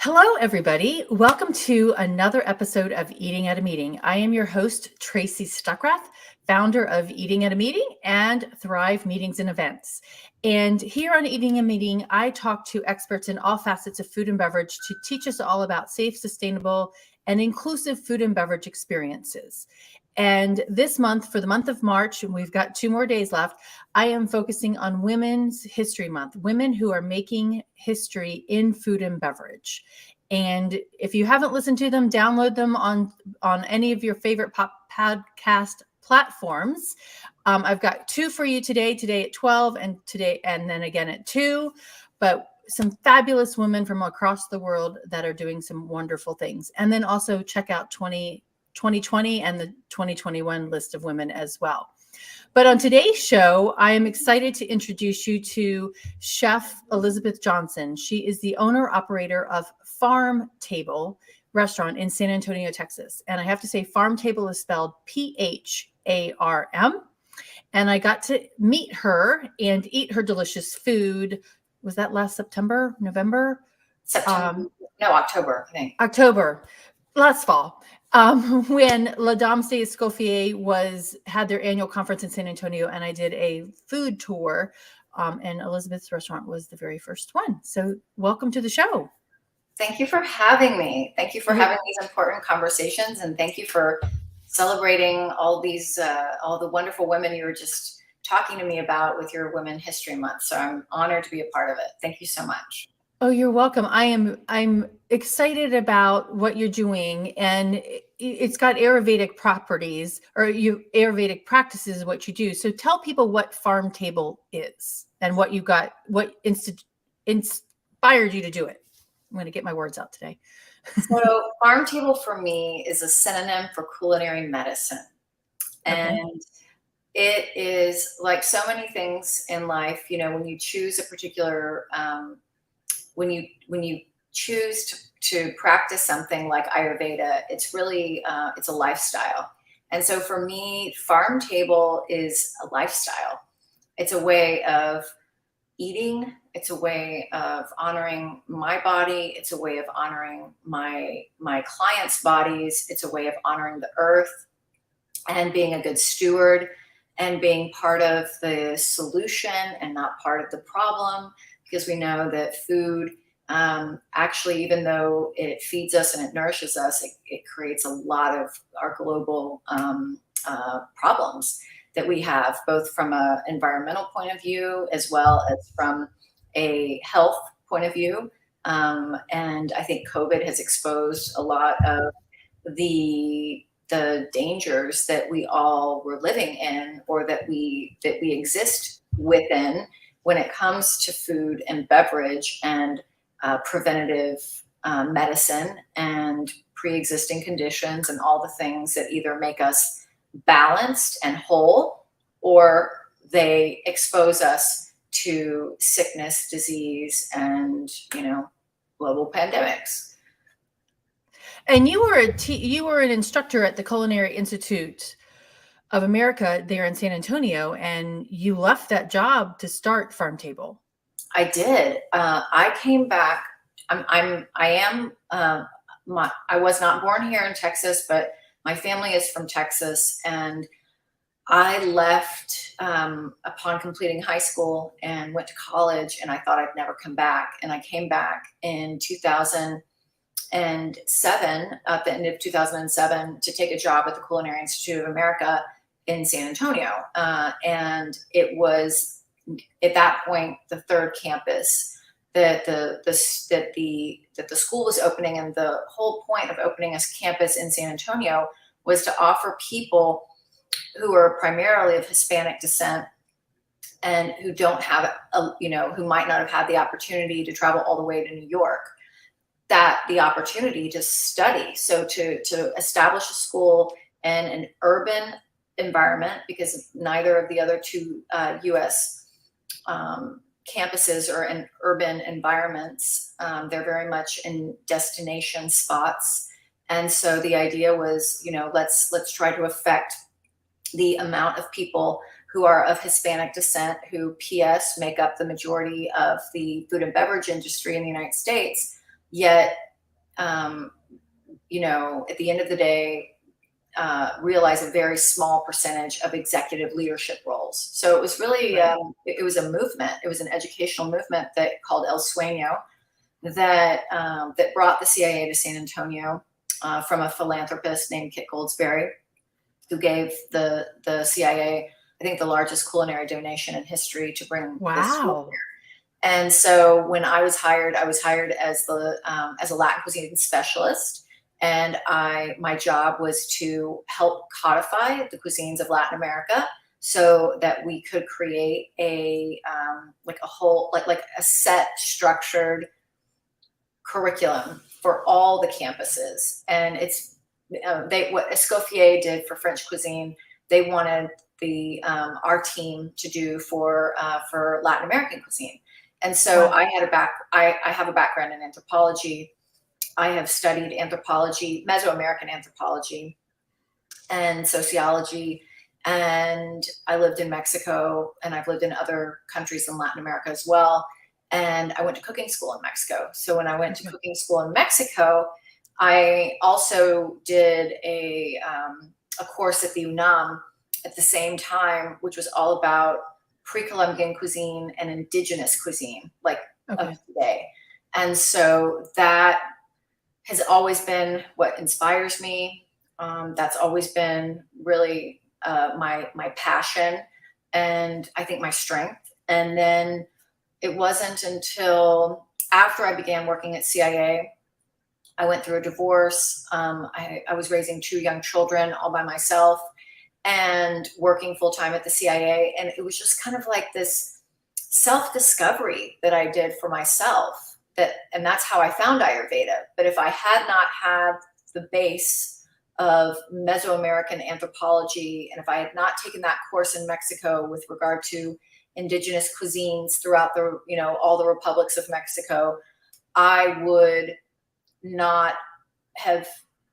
Hello, everybody. Welcome to another episode of Eating at a Meeting. I am your host, Tracy Stuckrath, founder of Eating at a Meeting and Thrive Meetings and Events. And here on Eating a Meeting, I talk to experts in all facets of food and beverage to teach us all about safe, sustainable, and inclusive food and beverage experiences. And this month, for the month of March, and we've got 2 more days left, I am focusing on Women's History Month, women who are making history in food and beverage. And if you haven't listened to them, download them on any of your favorite podcast platforms. I've got 2 for you today at 12 and then again at 2. But some fabulous women from across the world that are doing some wonderful things. And then also check out 2020 and the 2021 list of women as well. But on today's show, I am excited to introduce you to Chef Elizabeth Johnson. She is the owner-operator of Pharm Table restaurant in San Antonio, Texas. And I have to say, Pharm Table is spelled Pharm. And I got to meet her and eat her delicious food. Was that last September, November? October, I think. October, last fall. When La Dame Escoffier had their annual conference in San Antonio, and I did a food tour, and Elizabeth's restaurant was the very first one. So welcome to the show. Thank you for having me. Thank you for having these important conversations, and thank you for celebrating all the wonderful women you were just talking to me about with your Women History Month. So I'm honored to be a part of it. Thank you so much. Oh, you're welcome. I'm excited about what you're doing, and it's got Ayurvedic properties, or Ayurvedic practices is what you do. So tell people what Pharm Table is and what inspired you to do it. I'm going to get my words out today. So Pharm Table for me is a synonym for culinary medicine. And it is like so many things in life, when you choose a particular when you choose to practice something like Ayurveda, it's really, it's a lifestyle. And so for me, Pharm Table is a lifestyle. It's a way of eating. It's a way of honoring my body. It's a way of honoring my clients' bodies. It's a way of honoring the earth and being a good steward and being part of the solution and not part of the problem. Because we know that food, actually, even though it feeds us and it nourishes us, it creates a lot of our global problems that we have, both from an environmental point of view as well as from a health point of view. And I think COVID has exposed a lot of the dangers that we all were living in, or that we exist within, when it comes to food and beverage and preventative medicine and pre-existing conditions and all the things that either make us balanced and whole, or they expose us to sickness, disease, and global pandemics. And you were an instructor at the Culinary Institute of America there in San Antonio, and you left that job to start Pharm Table. I did. I came back. I was not born here in Texas, but my family is from Texas, and I left upon completing high school and went to college, and I thought I'd never come back. And I came back in 2007, at the end of 2007, to take a job at the Culinary Institute of America in San Antonio. And it was at that point the third campus that the school was opening. And the whole point of opening a campus in San Antonio was to offer people who are primarily of Hispanic descent and who don't have who might not have had the opportunity to travel all the way to New York, that the opportunity to study. So to establish a school in an urban environment, because neither of the other 2 U.S. Campuses are in urban environments. They're very much in destination spots. And so the idea was, let's try to affect the amount of people who are of Hispanic descent, who PS make up the majority of the food and beverage industry in the United States, yet at the end of the day, realize a very small percentage of executive leadership roles. So it was really, Right. it was a movement. It was an educational movement that called El Sueño that brought the CIA to San Antonio from a philanthropist named Kit Goldsberry, who gave the CIA, I think, the largest culinary donation in history to bring this school Wow. here. And so when I was hired as a Latin cuisine specialist, and my job was to help codify the cuisines of Latin America so that we could create a a set structured curriculum for all the campuses. And it's what Escoffier did for French cuisine, they wanted our team to do for Latin American cuisine. And so Wow. I have a background in anthropology. I have studied anthropology, Mesoamerican anthropology, and sociology. And I lived in Mexico, and I've lived in other countries in Latin America as well. And I went to cooking school in Mexico. So when I went to Okay. cooking school in Mexico, I also did a course at the UNAM at the same time, which was all about pre-Columbian cuisine and indigenous cuisine, like of Okay. today. And so that has always been what inspires me. That's always been really my passion, and I think my strength. And then it wasn't until after I began working at CIA, I went through a divorce. I was raising 2 young children all by myself and working full time at the CIA. And it was just kind of like this self discovery that I did for myself. And that's how I found Ayurveda. But if I had not had the base of Mesoamerican anthropology, and if I had not taken that course in Mexico with regard to indigenous cuisines throughout all the republics of Mexico, I would not have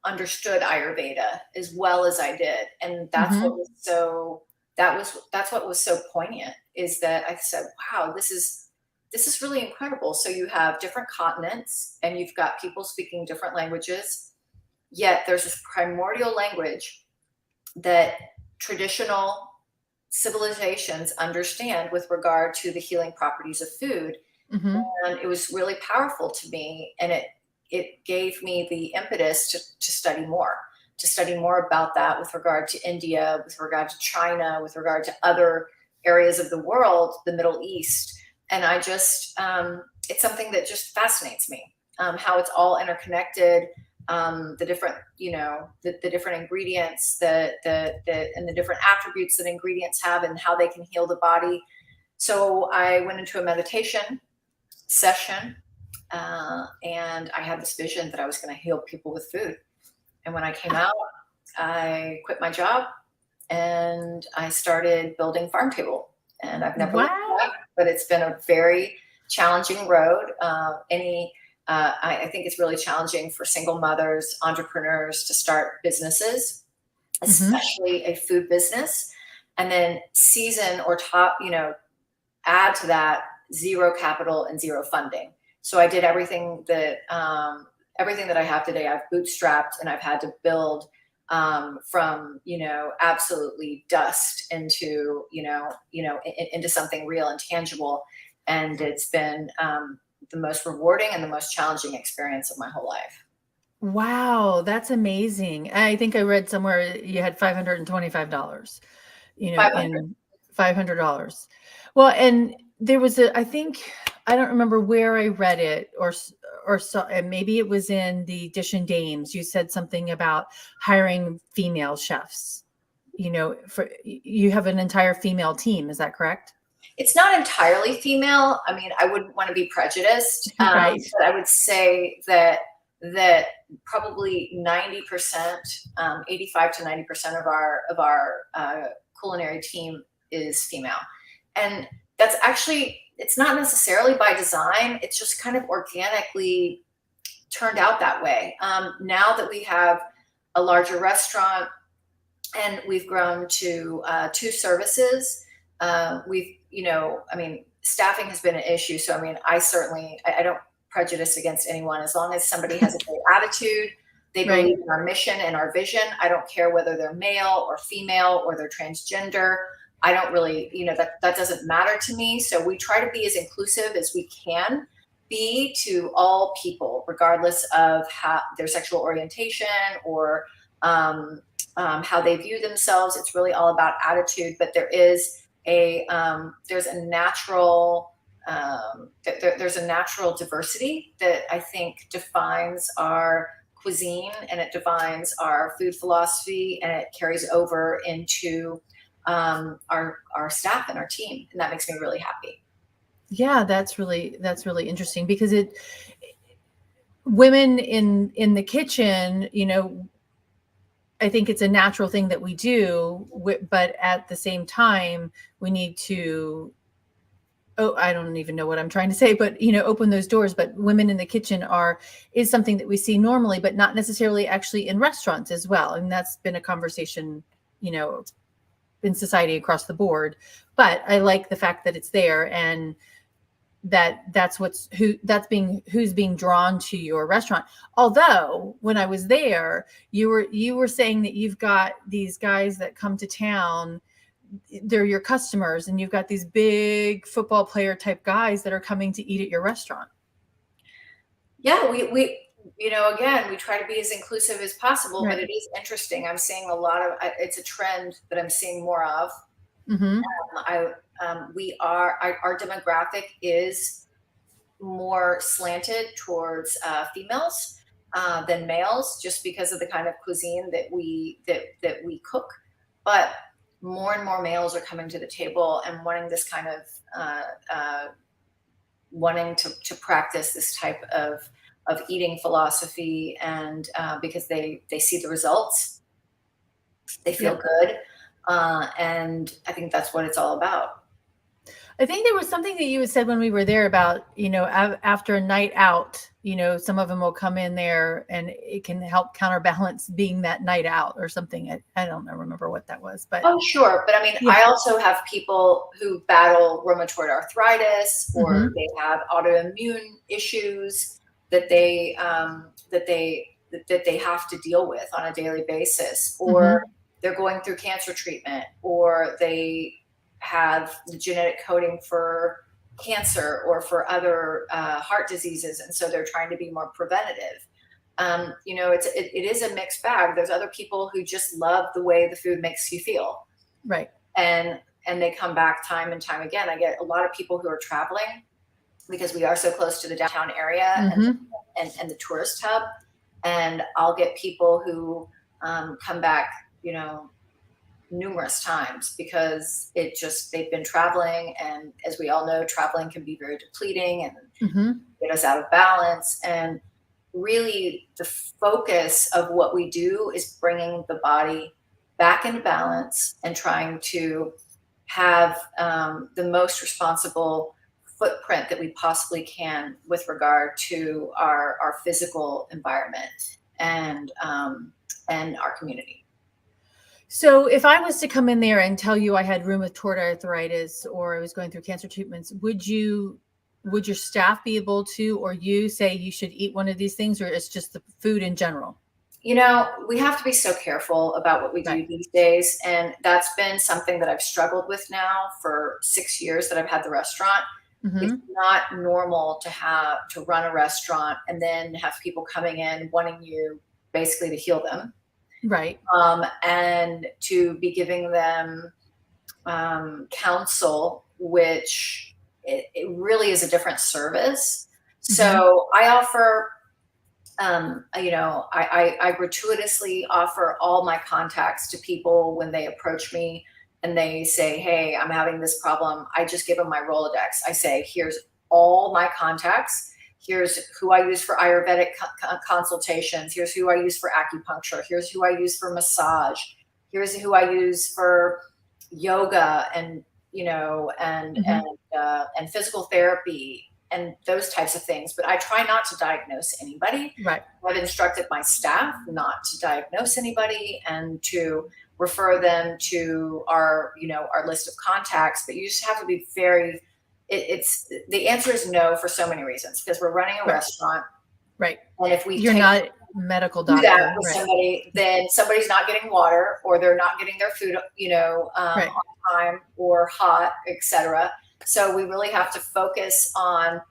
understood Ayurveda as well as I did. And that's what Mm-hmm. was so that's what was so poignant, is that I said, wow, this is really incredible. So you have different continents and you've got people speaking different languages, yet there's this primordial language that traditional civilizations understand with regard to the healing properties of food. Mm-hmm. And it was really powerful to me, and it gave me the impetus to study more about that with regard to India, with regard to China, with regard to other areas of the world, the Middle East. And I just it's something that just fascinates me, how it's all interconnected, the different the different ingredients that and the different attributes that ingredients have and how they can heal the body. So I went into a meditation session, and I had this vision that I was going to heal people with food. And when I came out, I quit my job and I started building Pharm Table. And I've never looked Wow. back, but it's been a very challenging road. I think it's really challenging for single mothers, entrepreneurs to start businesses, Mm-hmm. especially a food business, and then season or add to that zero capital and zero funding. So I did everything that I have today. I've bootstrapped, and I've had to build from absolutely dust into into something real and tangible. And it's been the most rewarding and the most challenging experience of my whole life. Wow, that's amazing. I think I read somewhere you had $525, Five hundred. in $500. Well, and there was I think, I don't remember where I read it, or so, and maybe it was in the Dish and Dames. You said something about hiring female chefs. For you have an entire female team. Is that correct? It's not entirely female. I mean, I wouldn't want to be prejudiced, Right. but I would say that probably 90%, 85 to 90% of our culinary team is female, and that's actually, it's not necessarily by design. It's just kind of organically turned out that way. Now that we have a larger restaurant and we've grown to 2 services, we've, I mean, staffing has been an issue. So, I mean, I don't prejudice against anyone. As long as somebody has a great attitude, they Right. believe in our mission and our vision. I don't care whether they're male or female or they're transgender. I don't really, that doesn't matter to me. So we try to be as inclusive as we can be to all people, regardless of their sexual orientation or how they view themselves. It's really all about attitude, but there's a natural diversity that I think defines our cuisine, and it defines our food philosophy, and it carries over into our staff and our team, and that makes me really happy. Yeah, that's really interesting, because women in the kitchen, I think it's a natural thing that we do, but at the same time, we need to, I don't even know what I'm trying to say, but open those doors. But women in the kitchen is something that we see normally, but not necessarily actually in restaurants as well. And that's been a conversation, in society across the board. But I like the fact that it's there, and who's being drawn to your restaurant. Although when I was there, you were saying that you've got these guys that come to town, they're your customers, and you've got these big football player type guys that are coming to eat at your restaurant. Yeah, we again, we try to be as inclusive as possible, Right. but it is interesting. I'm seeing a lot of, it's a trend that I'm seeing more of. Mm-hmm. Our demographic is more slanted towards females than males, just because of the kind of cuisine that we cook. But more and more males are coming to the table and wanting this kind of wanting to practice this type of eating philosophy, and because they see the results, they feel good, and I think that's what it's all about. I think there was something that you had said when we were there about, after a night out, some of them will come in there and it can help counterbalance being that night out or something. I don't remember what that was, but. Oh, sure. But I mean, Yeah. I also have people who battle rheumatoid arthritis, or Mm-hmm. they have autoimmune issues that they have to deal with on a daily basis, or Mm-hmm. they're going through cancer treatment, or they have the genetic coding for cancer or for other heart diseases, and so they're trying to be more preventative. It is a mixed bag. There's other people who just love the way the food makes you feel, Right. and they come back time and time again. I get a lot of people who are traveling because we are so close to the downtown area, Mm-hmm. and the tourist hub, and I'll get people who come back, numerous times, because they've been traveling, and as we all know, traveling can be very depleting and Mm-hmm. get us out of balance. And really, the focus of what we do is bringing the body back into balance and trying to have the most responsible footprint that we possibly can with regard to our physical environment and our community. So if I was to come in there and tell you I had rheumatoid arthritis or I was going through cancer treatments, would your staff be able to, or you say you should eat one of these things, or it's just the food in general? We have to be so careful about what we do these days. And that's been something that I've struggled with now for 6 years that I've had the restaurant. Mm-hmm. It's not normal to run a restaurant and then have people coming in wanting you basically to heal them. Right. And to be giving them counsel, which it really is a different service. So I offer, I gratuitously offer all my contacts to people when they approach me and they say, hey, I'm having this problem. I just give them my Rolodex. I say, here's all my contacts. Here's who I use for Ayurvedic consultations. Here's who I use for acupuncture. Here's who I use for massage. Here's who I use for yoga and physical therapy and those types of things. But I try not to diagnose anybody. Right. I've instructed my staff not to diagnose anybody and to refer them to our list of contacts. But you just have to be very it's the answer is no for so many reasons, because we're running a restaurant. Right. And if we You're not a medical do doctor. that with somebody, then somebody's not getting water, or they're not getting their food, on time or hot, etc. So we really have to focus on,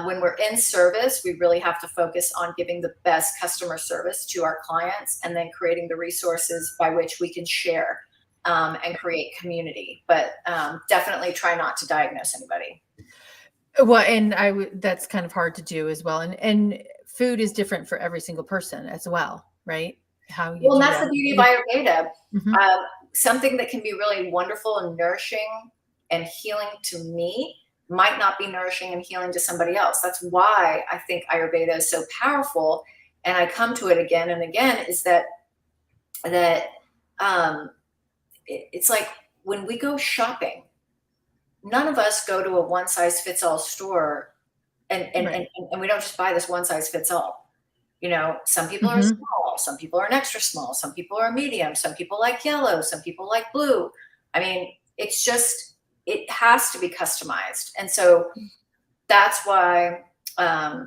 when we're in service, we really have to focus on giving the best customer service to our clients, and then creating the resources by which we can share and create community. But definitely try not to diagnose anybody. Well, and that's kind of hard to do as well. And food is different for every single person as well, right? How you Well, do that's that. the beauty of Ayurveda. Mhm. Something that can be really wonderful and nourishing and healing to me might not be nourishing and healing to somebody else. That's why I think Ayurveda is so powerful. And I come to it again and again, is that it's like when we go shopping, none of us go to a one size fits all store, and we don't just buy this one size fits all. Some people are small, some people are an extra small, some people are medium, some people like yellow, some people like blue. I mean, it's just, it has to be customized. And so that's why I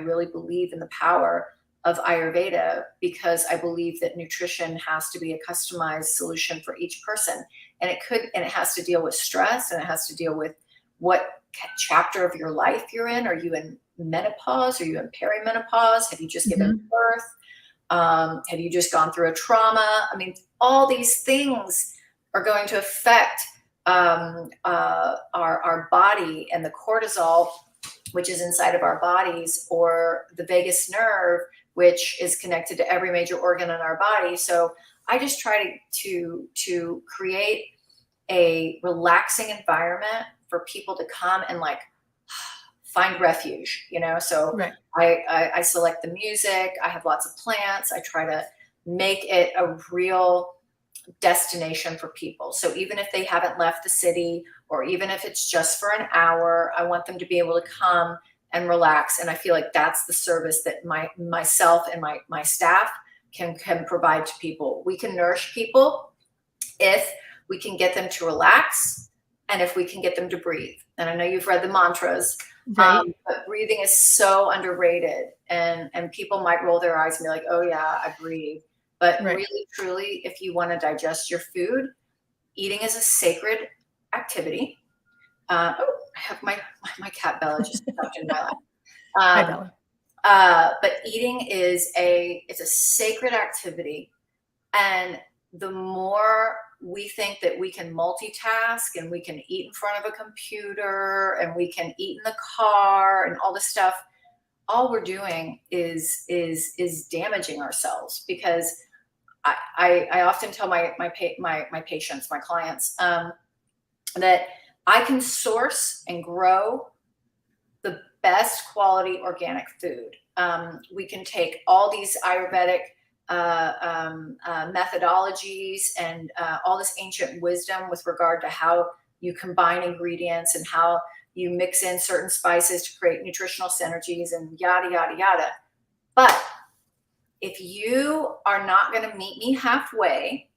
really believe in the power of Ayurveda, because I believe that nutrition has to be a customized solution for each person. And it has to deal with stress, and it has to deal with what chapter of your life you're in. Are you in menopause? Are you in perimenopause? Have you just given birth? Have you just gone through a trauma? I mean, all these things are going to affect our body, and the cortisol, which is inside of our bodies, or the vagus nerve, which is connected to every major organ in our body. So I just try to create a relaxing environment for people to come and like find refuge, So I select the music. I have lots of plants. I try to make it a real destination for people. So even if they haven't left the city, or even if it's just for an hour, I want them to be able to come and relax. And I feel like that's the service that myself and my staff can provide to people. We can nourish people if we can get them to relax, and if we can get them to breathe. And I know you've read the mantras, but breathing is so underrated, and people might roll their eyes and be like, oh yeah, I breathe. But really, truly, if you want to digest your food, eating is a sacred activity. I have my cat Bella just jumped in my lap. Hi, Bella. But eating is it's a sacred activity. And the more we think that we can multitask, and we can eat in front of a computer, and we can eat in the car and all this stuff, all we're doing is damaging ourselves. Because I often tell my patients, my clients, that I can source and grow the best quality organic food. We can take all these Ayurvedic methodologies and all this ancient wisdom with regard to how you combine ingredients and how you mix in certain spices to create nutritional synergies and yada, yada, yada. But if you are not going to meet me halfway,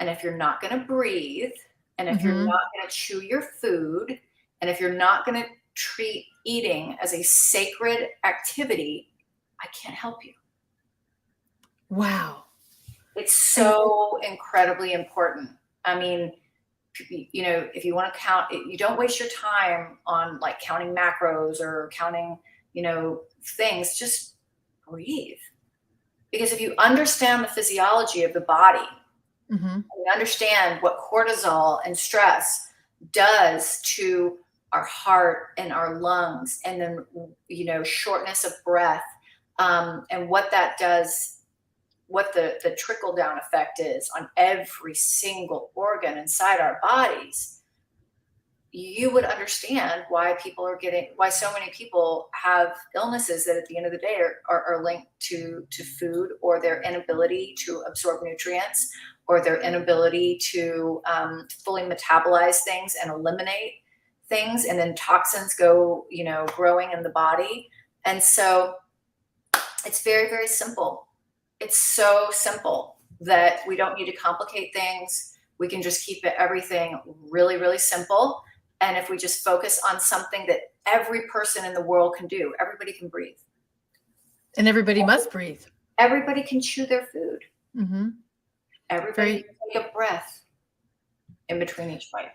and if you're not going to breathe, and if you're not going to chew your food, and if you're not going to treat eating as a sacred activity, I can't help you. Wow. It's so incredibly important. I mean, if you want to count, you don't waste your time on like counting macros or counting, things. Just breathe. Because if you understand the physiology of the body, you understand what cortisol and stress does to our heart and our lungs, and then, shortness of breath, and what that does, what the trickle down effect is on every single organ inside our bodies, you would understand why so many people have illnesses that at the end of the day are linked to food, or their inability to absorb nutrients, or their inability to fully metabolize things and eliminate things, and then toxins go, growing in the body. And so it's very, very simple. It's so simple that we don't need to complicate things. we can just keep everything really, really simple. And if we just focus on something that every person in the world can do, everybody can breathe. And everybody must breathe. Everybody can chew their food. Mm-hmm. Everybody can take a breath in between each bite.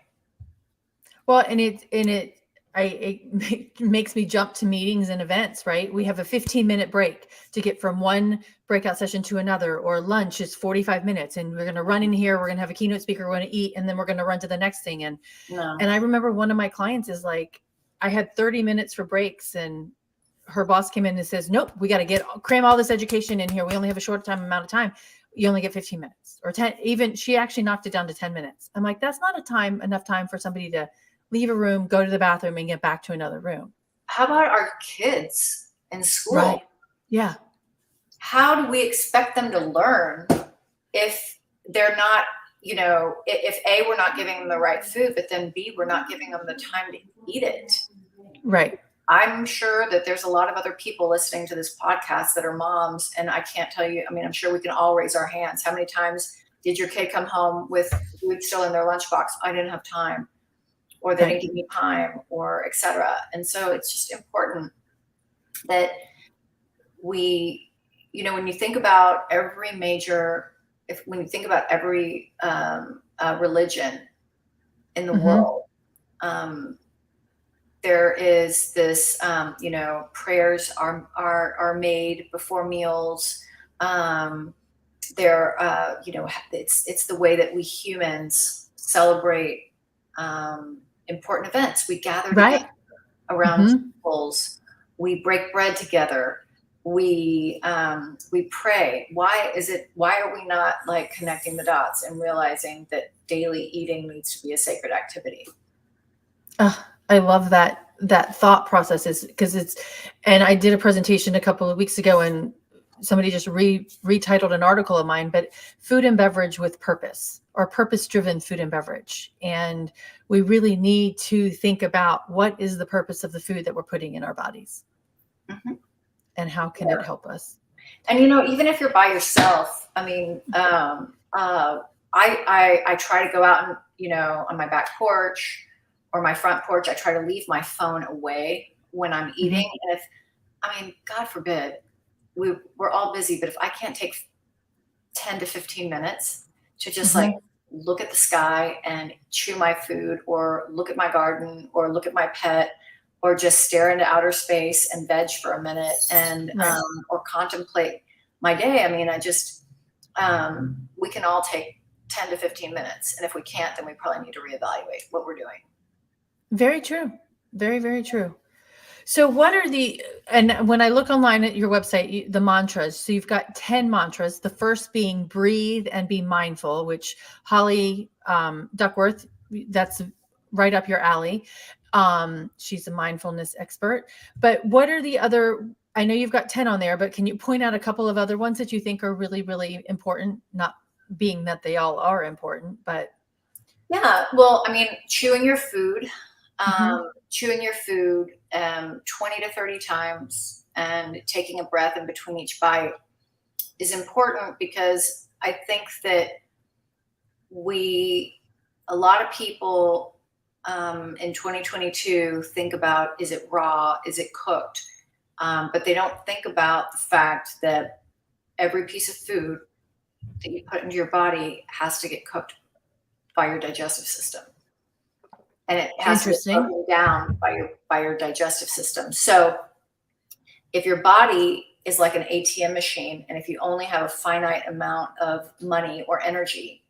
Well, and it makes me jump to meetings and events, right? We have a 15-minute break to get from one breakout session to another, or lunch is 45 minutes, and we're going to run in here, we're going to have a keynote speaker, we're going to eat, and then we're going to run to the next thing. And I remember one of my clients is like, I had 30 minutes for breaks, and her boss came in and says, nope, we got to cram all this education in here. We only have a short amount of time. You only get 15 minutes or 10. Even she actually knocked it down to 10 minutes. I'm like, that's not enough time for somebody to leave a room, go to the bathroom, and get back to another room. How about our kids in school? Right. Yeah. How do we expect them to learn if they're not, if A, we're not giving them the right food, but then B, we're not giving them the time to eat it. Right. I'm sure that there's a lot of other people listening to this podcast that are moms, and I can't tell you, I'm sure we can all raise our hands. How many times did your kid come home with food still in their lunchbox? I didn't have time, or they didn't give me time, or et cetera. And so it's just important that we, when you think about every when you think about every religion in the world, there is this, prayers are made before meals. It's the way that we humans celebrate important events. We gather together around tables. We break bread together. We pray. Why are we not like connecting the dots and realizing that daily eating needs to be a sacred activity? I love that thought process, is because and I did a presentation a couple of weeks ago, and somebody just retitled an article of mine, but food and beverage with purpose, or purpose-driven food and beverage. And we really need to think about what is the purpose of the food that we're putting in our bodies, and how can it help us? And, even if you're by yourself, I try to go out and, on my back porch or my front porch, I try to leave my phone away when I'm eating. And if, God forbid, we're all busy, but if I can't take 10 to 15 minutes to just like look at the sky and chew my food, or look at my garden, or look at my pet, or just stare into outer space and veg for a minute, and or contemplate my day. We can all take 10 to 15 minutes. And if we can't, then we probably need to reevaluate what we're doing. Very true. Very, very true. So what are and when I look online at your website, the mantras, so you've got 10 mantras, the first being breathe and be mindful, which Holly Duckworth, that's right up your alley. She's a mindfulness expert. But what are the other, I know you've got 10 on there, but can you point out a couple of other ones that you think are really, really important? Not being that they all are important, but. Yeah, well, chewing your food. Chewing your food 20 to 30 times and taking a breath in between each bite is important, because I think that a lot of people in 2022 think about, is it raw? Is it cooked? But they don't think about the fact that every piece of food that you put into your body has to get cooked by your digestive system. And it has to be broken down by your digestive system. So if your body is like an ATM machine, and if you only have a finite amount of money or energy,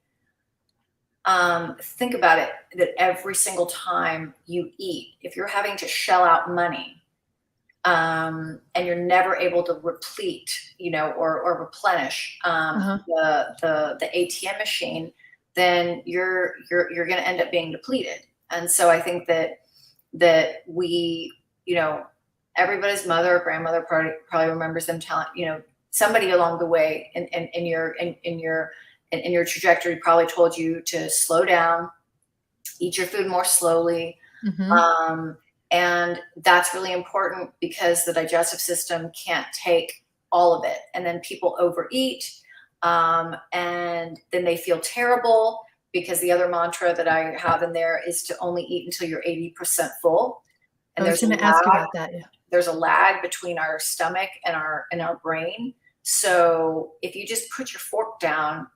think about it, that every single time you eat, if you're having to shell out money, and you're never able to replete, or replenish the ATM machine, then you're going to end up being depleted. And so I think that we, everybody's mother or grandmother probably remembers them telling, somebody along the way in your trajectory probably told you to slow down, eat your food more slowly. And that's really important, because the digestive system can't take all of it. And then people overeat, and then they feel terrible. because the other mantra that I have in there is to only eat until you're 80% full. And I was going to ask you about that. Yeah. There's a lag between our stomach and our brain. So if you just put your fork down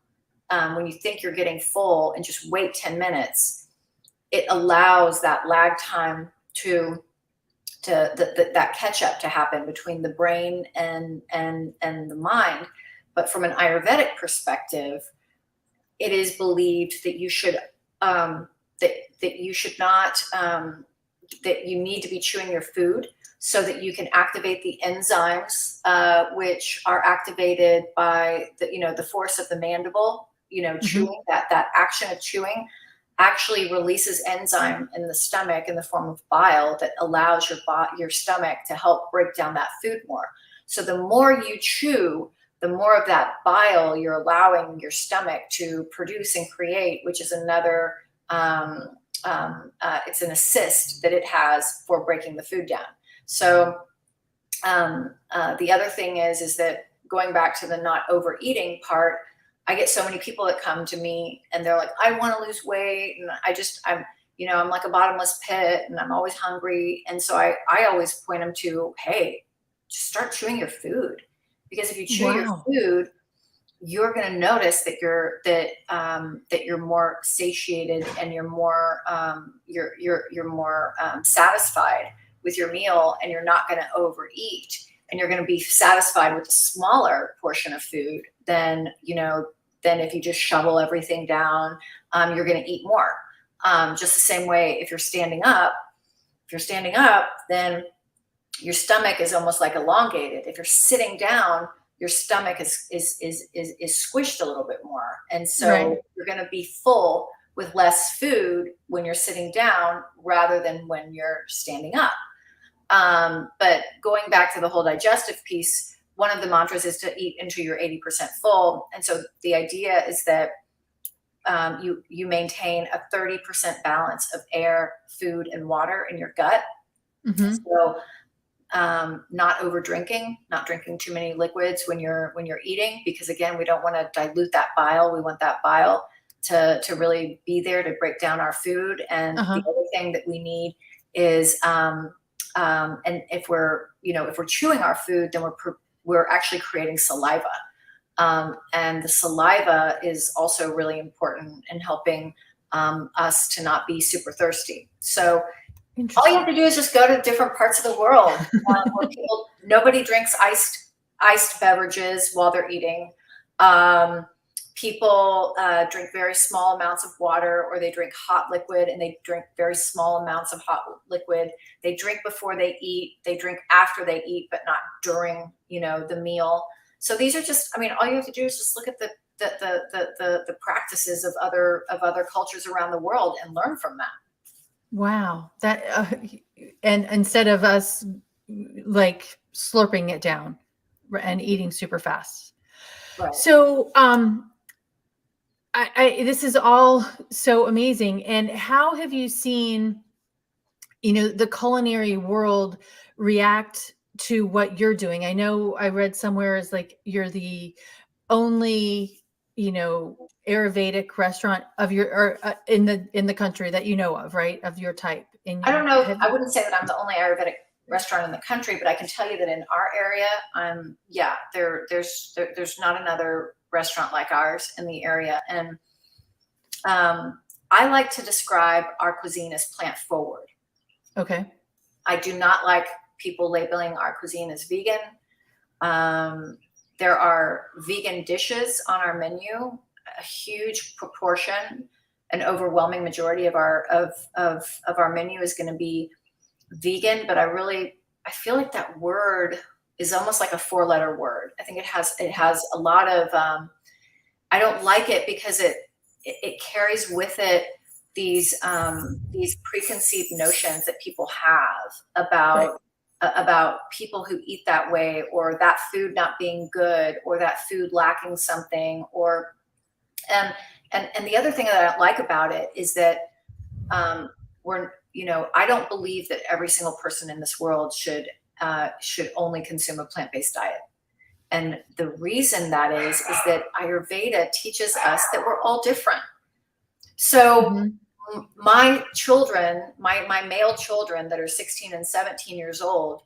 when you think you're getting full and just wait 10 minutes, it allows that lag time that catch up to happen between the brain and the mind. But from an Ayurvedic perspective, it is believed that you should that you should not that you need to be chewing your food so that you can activate the enzymes, which are activated by the force of the mandible. Chewing, that action of chewing actually releases enzyme in the stomach in the form of bile that allows your stomach to help break down that food more. So the more you chew, the more of that bile you're allowing your stomach to produce and create, which is another, it's an assist that it has for breaking the food down. So the other thing is that going back to the not overeating part, I get so many people that come to me and they're like, I want to lose weight. And I'm like a bottomless pit and I'm always hungry. And so I always point them to, hey, just start chewing your food. Because if you chew your food, you're going to notice that you're more satiated and you're more satisfied with your meal, and you're not going to overeat, and you're going to be satisfied with a smaller portion of food than if you just shovel everything down. You're going to eat more. Just the same way, if you're standing up, then your stomach is almost like elongated. If you're sitting down, your stomach is squished a little bit more. And so you're going to be full with less food when you're sitting down rather than when you're standing up. But going back to the whole digestive piece, one of the mantras is to eat until you're 80% full. And so the idea is that you maintain a 30% balance of air, food, and water in your gut. Mm-hmm. So not over drinking, not drinking too many liquids when you're eating, because again, we don't want to dilute that bile. We want that bile to really be there to break down our food. And the other thing that we need is, and if we're chewing our food, then we're actually creating saliva. And the saliva is also really important in helping us to not be super thirsty. So all you have to do is just go to different parts of the world where nobody drinks iced beverages while they're eating. People drink very small amounts of water, or they drink hot liquid and they drink very small amounts of hot liquid. They drink before they eat. They drink after they eat, but not during, the meal. So these are just, all you have to do is just look at the practices of other cultures around the world and learn from that. Wow. That, and instead of us like slurping it down and eating super fast. Right. So, this is all so amazing. And how have you seen, the culinary world react to what you're doing? I know I read somewhere is like, you're the only, Ayurvedic restaurant of your, in the country that you know of, right? Of your type. I don't know. I wouldn't say that I'm the only Ayurvedic restaurant in the country, but I can tell you that in our area, there's not another restaurant like ours in the area. And I like to describe our cuisine as plant forward. Okay. I do not like people labeling our cuisine as vegan. There are vegan dishes on our menu. A huge proportion, an overwhelming majority of our menu is going to be vegan. But I feel like that word is almost like a 4-letter word. I think it has a lot of. I don't like it because it carries with it these preconceived notions that people have about people who eat that way, or that food not being good, or that food lacking something, or and the other thing that I don't like about it is that I don't believe that every single person in this world should only consume a plant-based diet. And the reason that is that Ayurveda teaches us that we're all different. So Mhm. my children, my male children that are 16 and 17 years old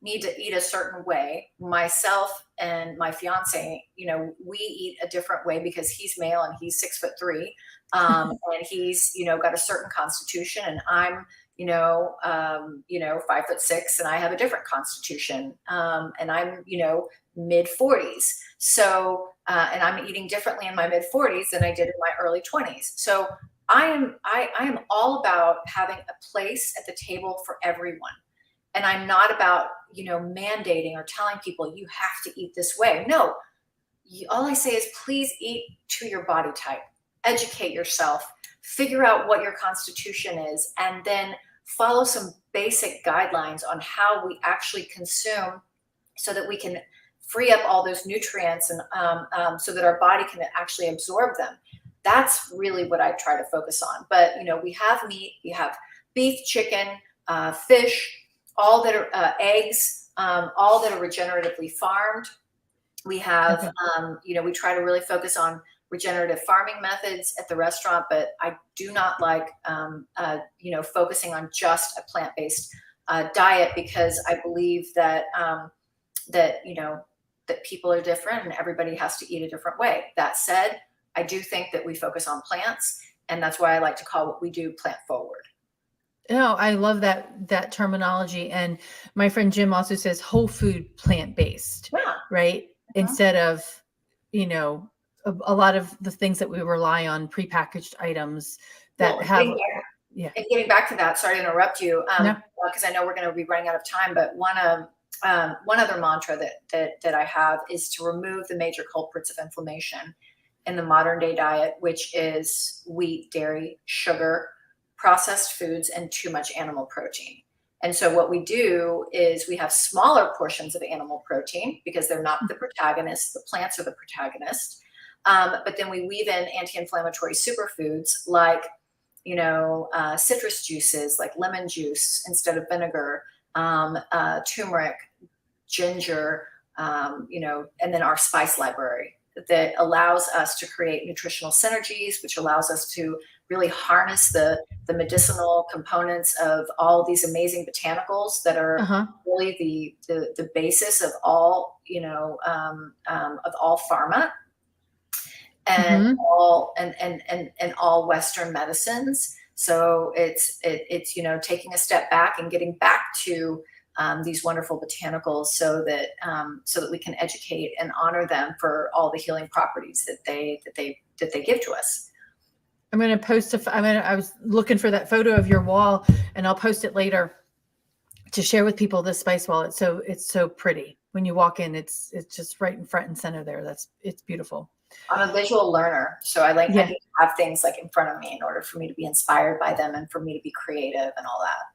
need to eat a certain way. Myself and my fiance, we eat a different way because he's male and he's 6'3", and he's got a certain constitution, and I'm 5'6", and I have a different constitution, and I'm mid 40s. So and I'm eating differently in my mid 40s than I did in my early 20s. So I am all about having a place at the table for everyone. And I'm not about, mandating or telling people you have to eat this way. No, all I say is please eat to your body type, educate yourself, figure out what your constitution is, and then follow some basic guidelines on how we actually consume so that we can free up all those nutrients and so that our body can actually absorb them. That's really what I try to focus on. But we have meat, we have beef, chicken, fish, all that are eggs, all that are regeneratively farmed. We have, Okay. we try to really focus on regenerative farming methods at the restaurant, but I do not like, focusing on just a plant-based diet, because I believe that that people are different and everybody has to eat a different way. That said, I do think that we focus on plants, and that's why I like to call what we do plant forward. No, I love that terminology. And my friend Jim also says whole food plant based, Yeah. right? Mhm. Instead of, a lot of the things that we rely on prepackaged items Well, that have, yeah, and getting back to that, sorry to interrupt you, no, because I know we're going to be running out of time. But one other mantra that I have is to remove the major culprits of inflammation in the modern day diet, which is wheat, dairy, sugar, processed foods, and too much animal protein. And so what we do is we have smaller portions of animal protein because they're not the protagonist. The plants are the protagonist. But then we weave in anti-inflammatory superfoods like citrus juices, like lemon juice instead of vinegar, turmeric, ginger, and then our spice library that allows us to create nutritional synergies, which allows us to really harness the medicinal components of all these amazing botanicals that are uh-huh. really the basis of all of all pharma and Hmm. all Western medicines. So it's taking a step back and getting back to these wonderful botanicals so that we can educate and honor them for all the healing properties that they give to us. I'm going to post I was looking for that photo of your wall, and I'll post it later to share with people this spice wall. It's so pretty. When you walk in, it's just right in front and center there. It's beautiful. I'm a visual learner, so I Yeah. need to have things like in front of me in order for me to be inspired by them and for me to be creative and all that.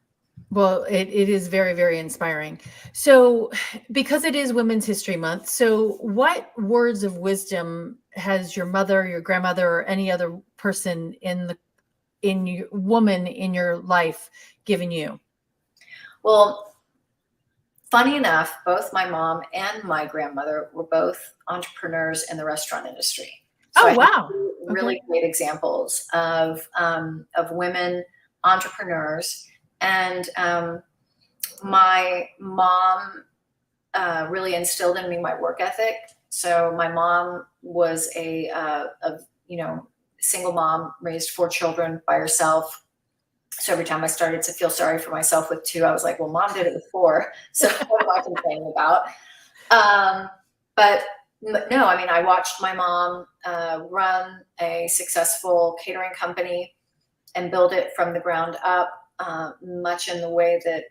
Well, it is very, very inspiring. So, because it is Women's History Month, so what words of wisdom has your mother, your grandmother, or any other person in your woman in your life given you? Well, funny enough, both my mom and my grandmother were both entrepreneurs in the restaurant industry. So Oh, I have wow. two Okay. really great examples of women entrepreneurs. And my mom really instilled in me my work ethic. So my mom was a single mom, raised 4 children by herself. So every time I started to feel sorry for myself with 2, I was like, well, mom did it with 4. So what am I complaining about? Um, but no, I mean, I watched my mom run a successful catering company and build it from the ground up, much in the way that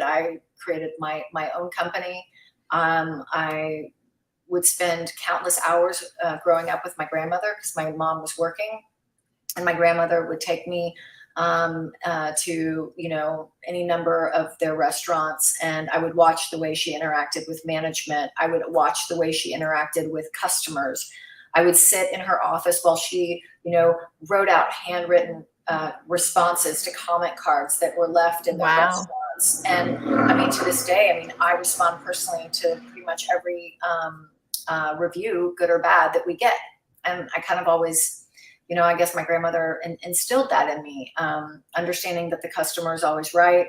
I created my own company. I would spend countless hours growing up with my grandmother because my mom was working, and my grandmother would take me to any number of their restaurants, and I would watch the way she interacted with management. I would watch the way she interacted with customers. I would sit in her office while she wrote out handwritten responses to comment cards that were left in the Wow. restaurants. And I mean, to this day, I mean, I respond personally to pretty much every review, good or bad, that we get. And I kind of always I guess my grandmother instilled that in me, understanding that the customer is always right,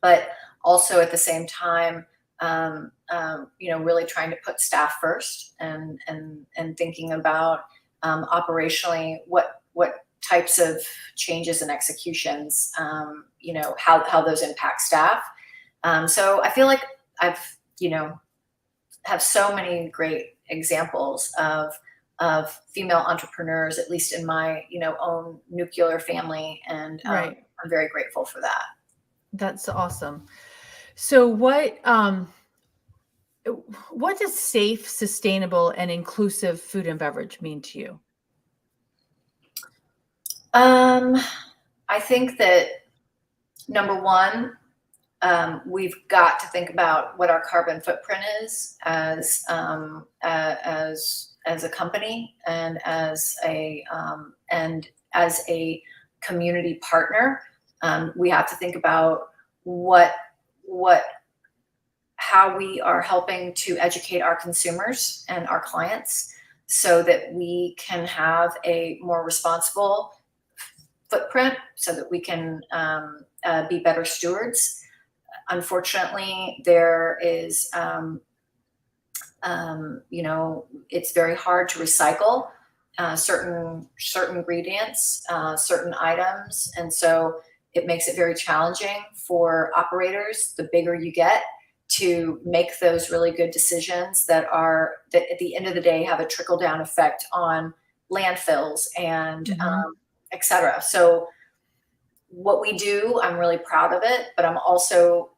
but also at the same time, really trying to put staff first, and thinking about operationally what types of changes and executions, how those impact staff. So I feel like I've, have so many great examples of female entrepreneurs, at least in my, own nuclear family. And Right. I'm very grateful for that. That's awesome. So what does safe, sustainable, and inclusive food and beverage mean to you? I think that number one, we've got to think about what our carbon footprint is as a company, and as a community partner. We have to think about how we are helping to educate our consumers and our clients, so that we can have a more responsible footprint, so that we can be better stewards. Unfortunately, there is, it's very hard to recycle certain ingredients, certain items, and so it makes it very challenging for operators, the bigger you get, to make those really good decisions that at the end of the day have a trickle down effect on landfills and et cetera. So what we do, I'm really proud of it, but I'm also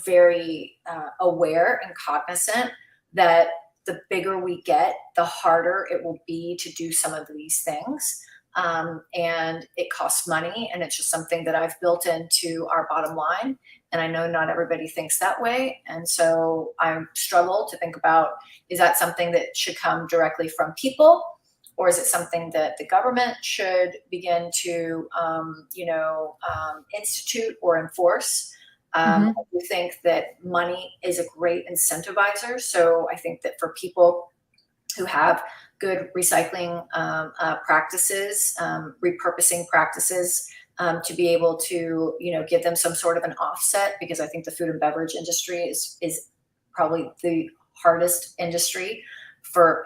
very aware and cognizant that the bigger we get, the harder it will be to do some of these things. And it costs money, and it's just something that I've built into our bottom line. And I know not everybody thinks that way. And so I struggle to think about, is that something that should come directly from people? Or is it something that the government should begin to, institute or enforce? I do think that money is a great incentivizer. So I think that for people who have good recycling practices, repurposing practices, to be able to, give them some sort of an offset, because I think the food and beverage industry is probably the hardest industry for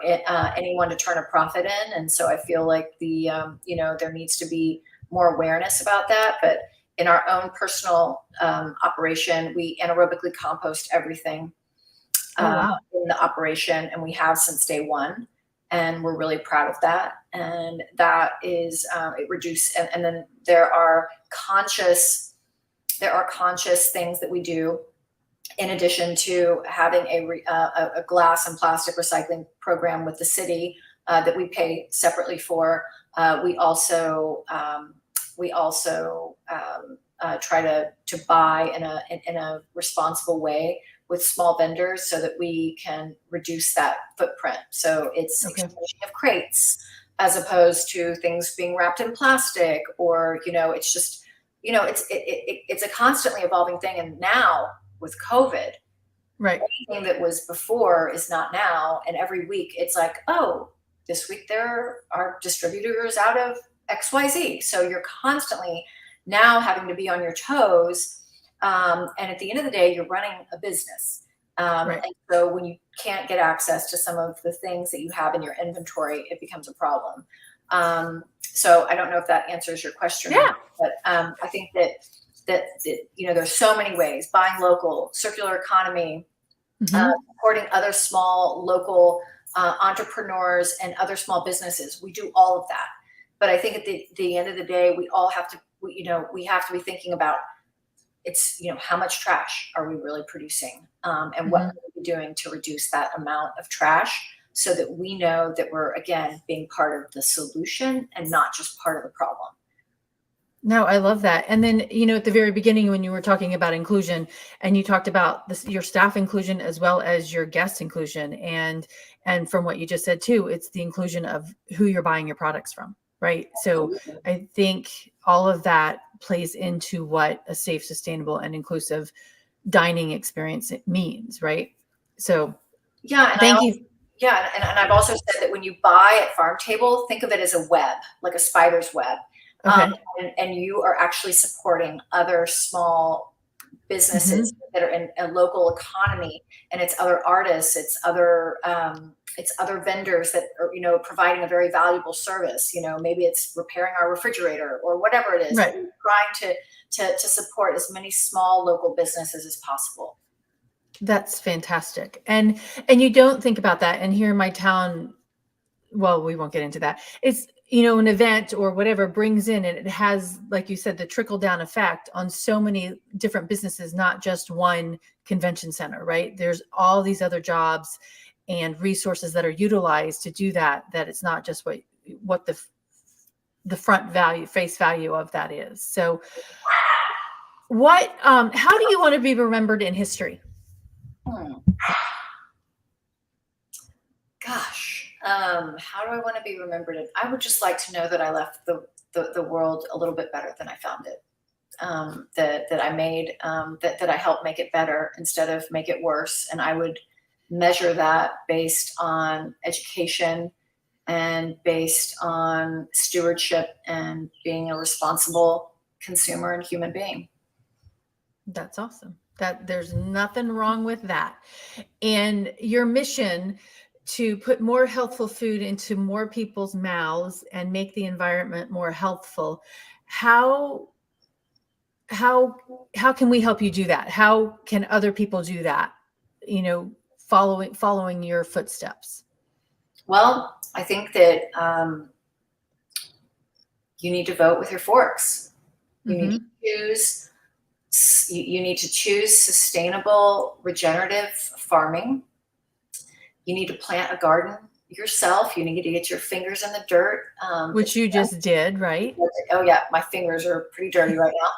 anyone to turn a profit in. And so I feel like there needs to be more awareness about that. But in our own personal operation, we anaerobically compost everything in the operation, and we have since day one. And we're really proud of that. And that is, it reduced, and then there are conscious things that we do in addition to having a glass and plastic recycling program with the city that we pay separately for. We also try to buy in a responsible way with small vendors, so that we can reduce that footprint. So it's exchanging of crates as opposed to things being wrapped in plastic, or it's just it's a constantly evolving thing. And now with COVID, right, anything that was before is not now. And every week it's like, oh, this week there are distributors out of XYZ. So you're constantly now having to be on your toes. And at the end of the day, you're running a business. And so when you can't get access to some of the things that you have in your inventory, it becomes a problem. So I don't know if that answers your question. Yeah. But I think that there's so many ways: buying local, circular economy, supporting other small local entrepreneurs and other small businesses. We do all of that. But I think at the end of the day, we all have to, we have to be thinking about, it's, how much trash are we really producing, and what are we doing to reduce that amount of trash, so that we know that we're, again, being part of the solution and not just part of the problem. No, I love that. And then, at the very beginning, when you were talking about inclusion, and you talked about your staff inclusion as well as your guest inclusion, and from what you just said too, it's the inclusion of who you're buying your products from, right? So I think all of that plays into what a safe, sustainable, and inclusive dining experience means, right? So yeah, and thank you. Yeah, and I've also said that when you buy at Pharm Table, think of it as a web, like a spider's web. Okay. And you are actually supporting other small Hmm. businesses that are in a local economy, and it's other artists, it's other vendors that are, providing a very valuable service. Maybe it's repairing our refrigerator or whatever it is, but Right. we're trying to support as many small local businesses as possible. That's fantastic. And you don't think about that. And here in my town, well, we won't get into that. It's, an event or whatever brings in, and it has, like you said, the trickle down effect on so many different businesses, not just one convention center, right? There's all these other jobs and resources that are utilized to do that, that it's not just what the face value of that is. So how do you want to be remembered in history? Hmm. Gosh, how do I want to be remembered? I would just like to know that I left the world a little bit better than I found it. That I made, that I helped make it better instead of make it worse. And I would measure that based on education and based on stewardship and being a responsible consumer and human being. That's awesome. That there's nothing wrong with that. And your mission to put more healthful food into more people's mouths and make the environment more healthful. How how how can we help you do that? How can other people do that? Following your footsteps. Well, I think that you need to vote with your forks. You need to Hmm. choose. You need to choose sustainable, regenerative farming. You need to plant a garden yourself. You need to get your fingers in the dirt. Which you just did, right? Oh yeah, my fingers are pretty dirty right now.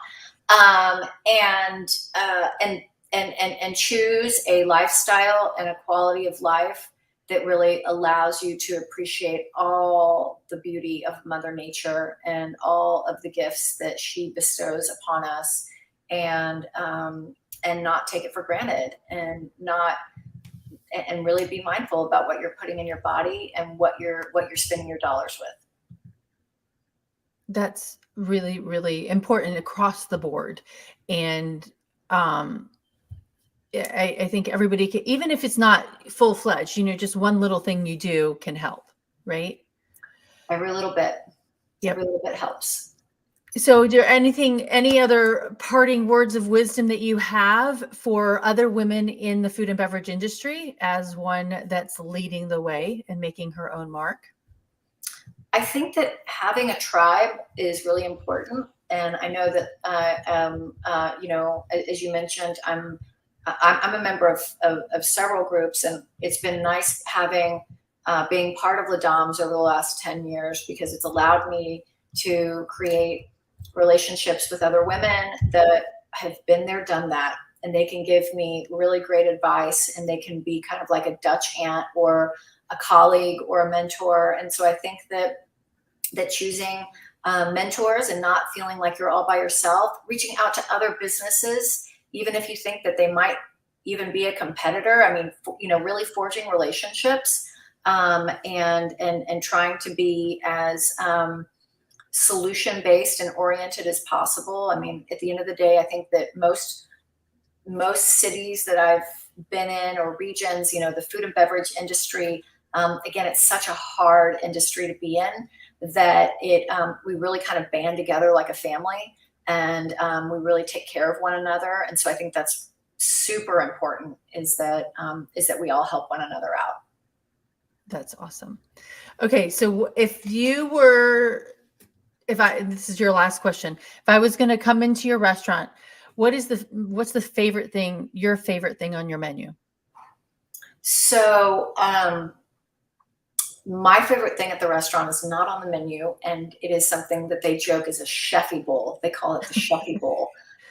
And choose a lifestyle and a quality of life that really allows you to appreciate all the beauty of Mother Nature and all of the gifts that she bestows upon us, and not take it for granted, and really be mindful about what you're putting in your body and what you're spending your dollars with. That's really, really important across the board. And um, I think everybody can, even if it's not full fledged, just one little thing you do can help, right? Every little bit, every Yep. little bit helps. So, is there any other parting words of wisdom that you have for other women in the food and beverage industry as one that's leading the way and making her own mark? I think that having a tribe is really important, and I know that as you mentioned, I'm a member of several groups, and it's been nice having being part of La Dames over the last 10 years, because it's allowed me to create relationships with other women that have been there, done that, and they can give me really great advice, and they can be kind of like a Dutch aunt or a colleague or a mentor. And so I think that choosing mentors and not feeling like you're all by yourself, reaching out to other businesses, even if you think that they might even be a competitor. I mean, really forging relationships, and trying to be as solution based and oriented as possible. I mean, at the end of the day, I think that most cities that I've been in, or regions, the food and beverage industry, again, it's such a hard industry to be in, that we really kind of band together like a family, and we really take care of one another. And so I think that's super important, is that we all help one another out. That's awesome. Okay, so this is your last question. If I was going to come into your restaurant, what's the your favorite thing on your menu? So my favorite thing at the restaurant is not on the menu, and it is something that they joke is a chefy bowl. They call it the chefy bowl.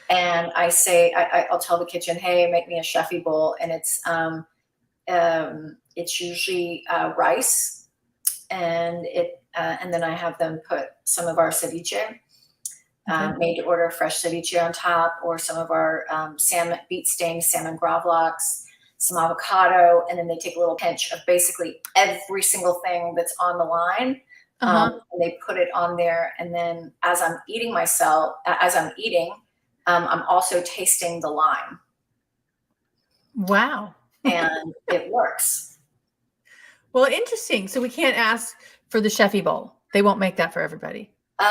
And I'll tell the kitchen, hey, make me a chefy bowl. And it's usually rice, and then I have them put some of our ceviche, Okay. made to order fresh ceviche on top, or some of our beet stained salmon gravlax. some avocado, and then they take a little pinch of basically every single thing that's on the line. And they put it on there. And then as I'm eating, I'm also tasting the lime. Wow. And it works. Well, interesting. So we can't ask for the Chefy Bowl. They won't make that for everybody. They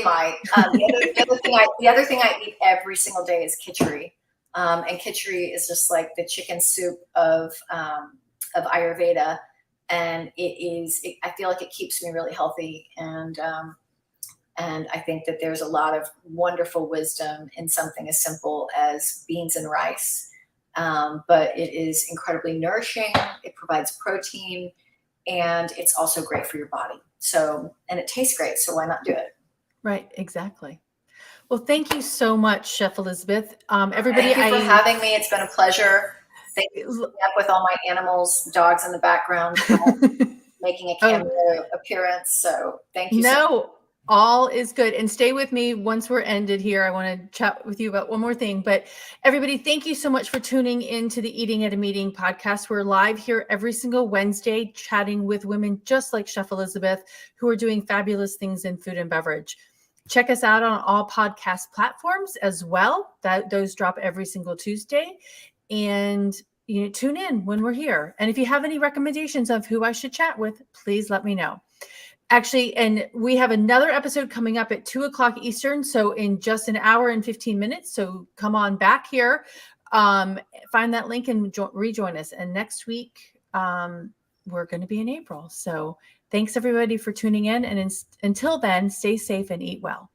might. The other thing I eat every single day is khichdi. And khichdi is just like the chicken soup of Ayurveda. And I feel like it keeps me really healthy. And I think that there's a lot of wonderful wisdom in something as simple as beans and rice. But it is incredibly nourishing. It provides protein, and it's also great for your body. So, and it tastes great. So why not do it? Right. Exactly. Well, thank you so much, Chef Elizabeth. Everybody, thank you for having me. It's been a pleasure. Thank you for keeping up with all my animals, dogs in the background, making a cameo appearance. So thank you. All is good. And stay with me once we're ended here. I want to chat with you about one more thing. But everybody, thank you so much for tuning into the Eating at a Meeting podcast. We're live here every single Wednesday, chatting with women just like Chef Elizabeth, who are doing fabulous things in food and beverage. Check us out on all podcast platforms as well. Those drop every single Tuesday. And tune in when we're here. And if you have any recommendations of who I should chat with, please let me know. Actually, and we have another episode coming up at 2:00 Eastern. So in just an hour and 15 minutes. So come on back here, find that link and rejoin us. And next week, we're going to be in April. So thanks everybody for tuning in. And until then, stay safe and eat well.